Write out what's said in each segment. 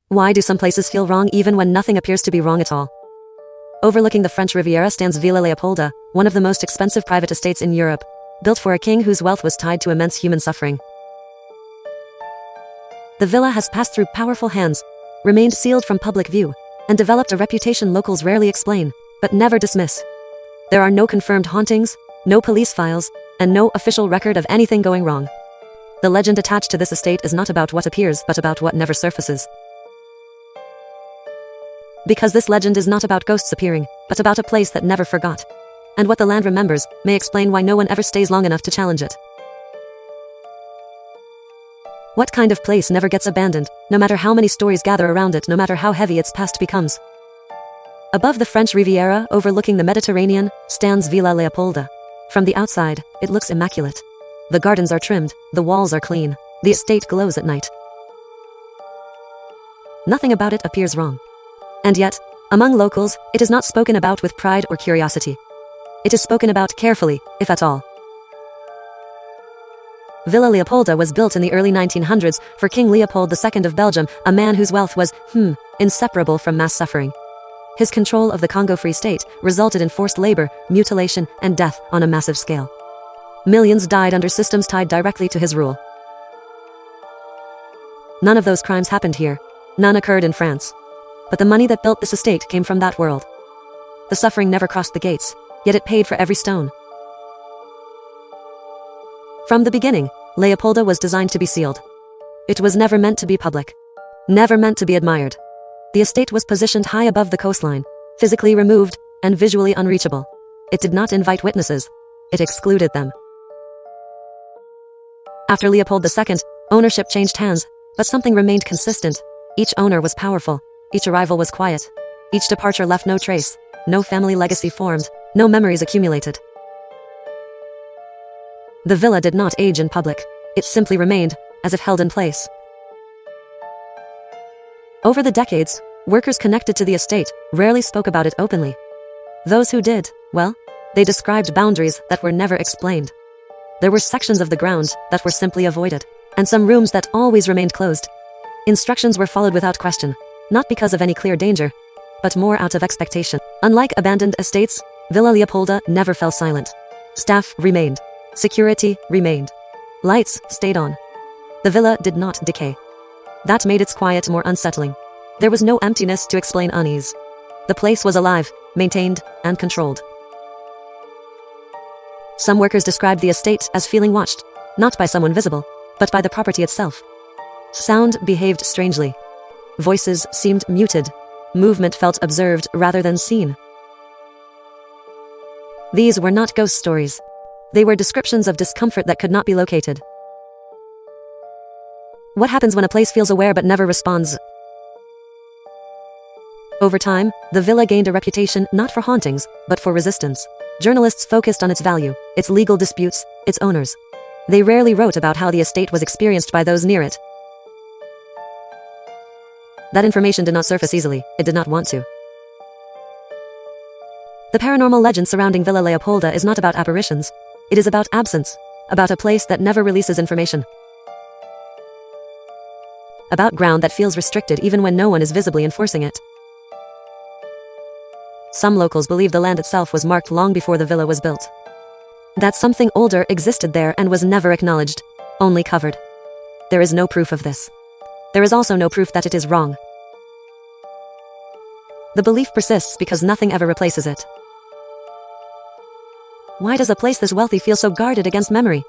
Why do some places feel wrong even when nothing appears to be wrong at all? Overlooking the French Riviera stands Villa Leopolda, one of the most expensive private estates in Europe, built for a king whose wealth was tied to immense human suffering. The villa has passed through powerful hands, remained sealed from public view, and developed a reputation locals rarely explain, but never dismiss. There are no confirmed hauntings, no police files, and no official record of anything going wrong. The legend attached to this estate is not about what appears but about what never surfaces. Because this legend is not about ghosts appearing, but about a place that never forgot. And what the land remembers may explain why no one ever stays long enough to challenge it. What kind of place never gets abandoned, no matter how many stories gather around it, no matter how heavy its past becomes? Above the French Riviera, overlooking the Mediterranean, stands Villa Leopolda. From the outside, it looks immaculate. The gardens are trimmed, the walls are clean, the estate glows at night. Nothing about it appears wrong. And yet, among locals, it is not spoken about with pride or curiosity. It is spoken about carefully, if at all. Villa Leopolda was built in the early 1900s for King Leopold II of Belgium, a man whose wealth was, inseparable from mass suffering. His control of the Congo Free State resulted in forced labor, mutilation, and death on a massive scale. Millions died under systems tied directly to his rule. None of those crimes happened here. None occurred in France. But the money that built this estate came from that world. The suffering never crossed the gates, yet it paid for every stone. From the beginning, Leopolda was designed to be sealed. It was never meant to be public. Never meant to be admired. The estate was positioned high above the coastline, physically removed, and visually unreachable. It did not invite witnesses. It excluded them. After Leopold II, ownership changed hands, but something remained consistent. Each owner was powerful. Each arrival was quiet. Each departure left no trace, no family legacy formed, no memories accumulated. The villa did not age in public. It simply remained, as if held in place. Over the decades, workers connected to the estate rarely spoke about it openly. Those who did, well, they described boundaries that were never explained. There were sections of the ground that were simply avoided, and some rooms that always remained closed. Instructions were followed without question, not because of any clear danger, but more out of expectation. Unlike abandoned estates, Villa Leopolda never fell silent. Staff remained. Security remained. Lights stayed on. The villa did not decay. That made its quiet more unsettling. There was no emptiness to explain unease. The place was alive, maintained, and controlled. Some workers described the estate as feeling watched, not by someone visible, but by the property itself. Sound behaved strangely. Voices seemed muted. Movement felt observed rather than seen. These were not ghost stories. They were descriptions of discomfort that could not be located. What happens when a place feels aware but never responds? Over time, the villa gained a reputation not for hauntings, but for resistance. Journalists focused on its value, its legal disputes, its owners. They rarely wrote about how the estate was experienced by those near it. That information did not surface easily. It did not want to. The paranormal legend surrounding Villa Leopolda is not about apparitions. It is about absence, about a place that never releases information. About ground that feels restricted even when no one is visibly enforcing it. Some locals believe the land itself was marked long before the villa was built. That something older existed there and was never acknowledged, only covered. There is no proof of this. There is also no proof that it is wrong. The belief persists because nothing ever replaces it. Why does a place this wealthy feel so guarded against memory?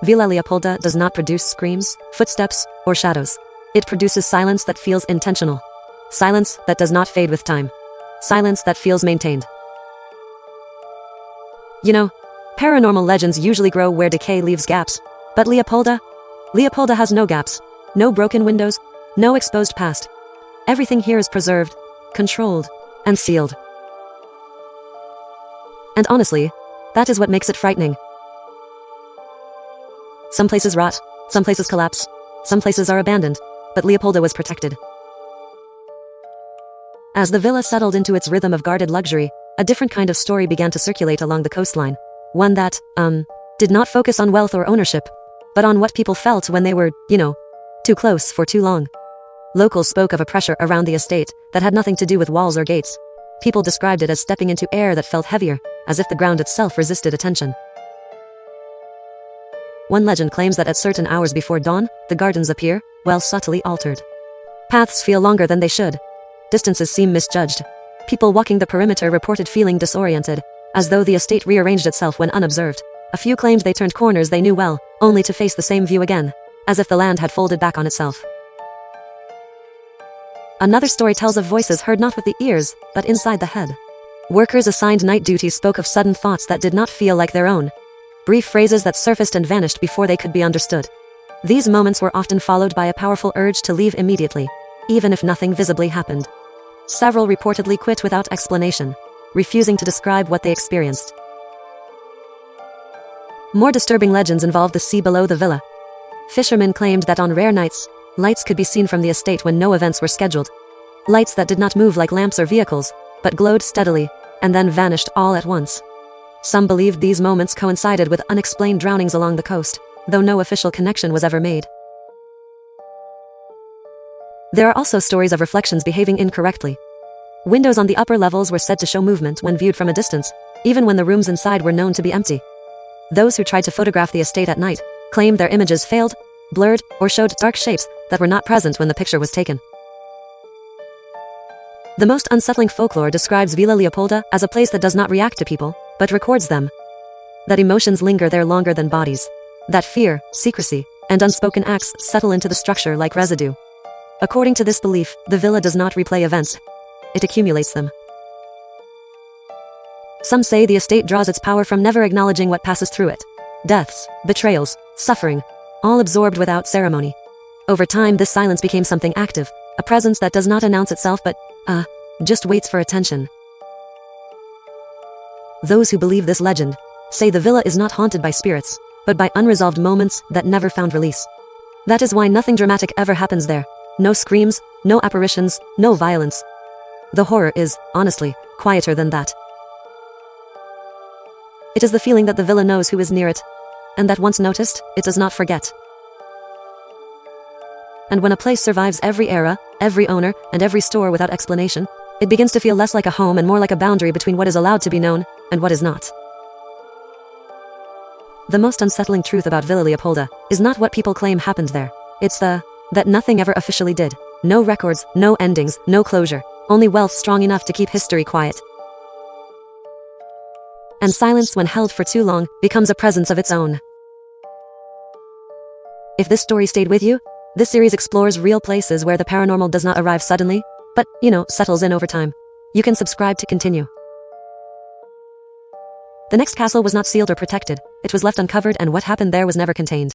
Villa Leopolda does not produce screams, footsteps, or shadows. It produces silence that feels intentional. Silence that does not fade with time. Silence that feels maintained. You know, paranormal legends usually grow where decay leaves gaps. But Leopolda has no gaps. No broken windows. No exposed past. Everything here is preserved, controlled, and sealed. And honestly, that is what makes it frightening. Some places rot, some places collapse, some places are abandoned, but Leopolda was protected. As the villa settled into its rhythm of guarded luxury, a different kind of story began to circulate along the coastline. One that, did not focus on wealth or ownership, but on what people felt when they were, Too close for too long. Locals spoke of a pressure around the estate that had nothing to do with walls or gates. People described it as stepping into air that felt heavier, as if the ground itself resisted attention. One legend claims that at certain hours before dawn, the gardens appear, well, subtly altered. Paths feel longer than they should. Distances seem misjudged. People walking the perimeter reported feeling disoriented, as though the estate rearranged itself when unobserved. A few claimed they turned corners they knew well, only to face the same view again, as if the land had folded back on itself. Another story tells of voices heard not with the ears, but inside the head. Workers assigned night duties spoke of sudden thoughts that did not feel like their own. Brief phrases that surfaced and vanished before they could be understood. These moments were often followed by a powerful urge to leave immediately, even if nothing visibly happened. Several reportedly quit without explanation, refusing to describe what they experienced. More disturbing legends involved the sea below the villa. Fishermen claimed that on rare nights, lights could be seen from the estate when no events were scheduled. Lights that did not move like lamps or vehicles, but glowed steadily, and then vanished all at once. Some believed these moments coincided with unexplained drownings along the coast, though no official connection was ever made. There are also stories of reflections behaving incorrectly. Windows on the upper levels were said to show movement when viewed from a distance, even when the rooms inside were known to be empty. Those who tried to photograph the estate at night claimed their images failed, blurred, or showed dark shapes that were not present when the picture was taken. The most unsettling folklore describes Villa Leopolda as a place that does not react to people, but records them. That emotions linger there longer than bodies. That fear, secrecy, and unspoken acts settle into the structure like residue. According to this belief, the villa does not replay events. It accumulates them. Some say the estate draws its power from never acknowledging what passes through it. Deaths, betrayals, suffering, all absorbed without ceremony. Over time, this silence became something active, a presence that does not announce itself but, just waits for attention. Those who believe this legend say the villa is not haunted by spirits, but by unresolved moments that never found release. That is why nothing dramatic ever happens there. No screams, no apparitions, no violence. The horror is, honestly, quieter than that. It is the feeling that the villa knows who is near it, and that once noticed, it does not forget. And when a place survives every era, every owner, and every store without explanation, it begins to feel less like a home and more like a boundary between what is allowed to be known and what is not. The most unsettling truth about Villa Leopolda is not what people claim happened there. It's that nothing ever officially did. No records, no endings, no closure. Only wealth strong enough to keep history quiet. And silence, when held for too long, becomes a presence of its own. If this story stayed with you, this series explores real places where the paranormal does not arrive suddenly, but, settles in over time. You can subscribe to continue. The next castle was not sealed or protected. It was left uncovered, and what happened there was never contained.